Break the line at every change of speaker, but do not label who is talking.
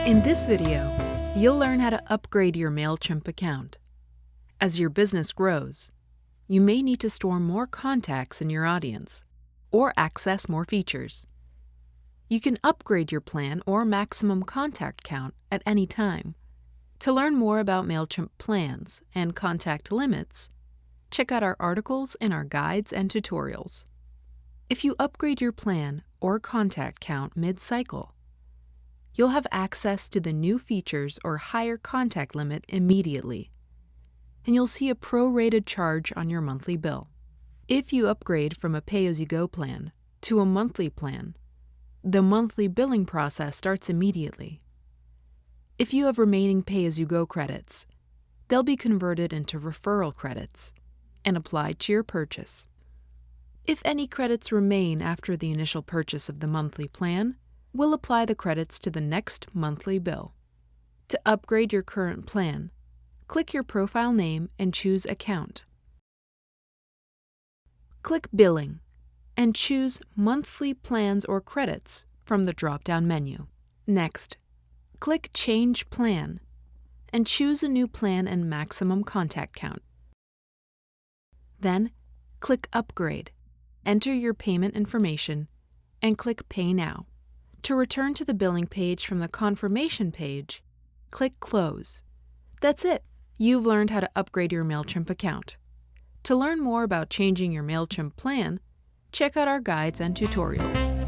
In this video, you'll learn how to upgrade your Mailchimp account. As your business grows, you may need to store more contacts in your audience or access more features. You can upgrade your plan or maximum contact count at any time. To learn more about Mailchimp plans and contact limits, check out our articles in our guides and tutorials. If you upgrade your plan or contact count mid-cycle, you'll have access to the new features or higher contact limit immediately, and you'll see a prorated charge on your monthly bill. If you upgrade from a pay-as-you-go plan to a monthly plan, the monthly billing process starts immediately. If you have remaining pay-as-you-go credits, they'll be converted into referral credits and applied to your purchase. If any credits remain after the initial purchase of the monthly plan, we'll apply the credits to the next monthly bill. To upgrade your current plan, click your profile name and choose Account. Click Billing and choose Monthly Plans or Credits from the drop-down menu. Next, click Change Plan and choose a new plan and maximum contact count. Then, click Upgrade, enter your payment information, and click Pay Now. To return to the billing page from the confirmation page, click Close. That's it. You've learned how to upgrade your Mailchimp account. To learn more about changing your Mailchimp plan, check out our guides and tutorials.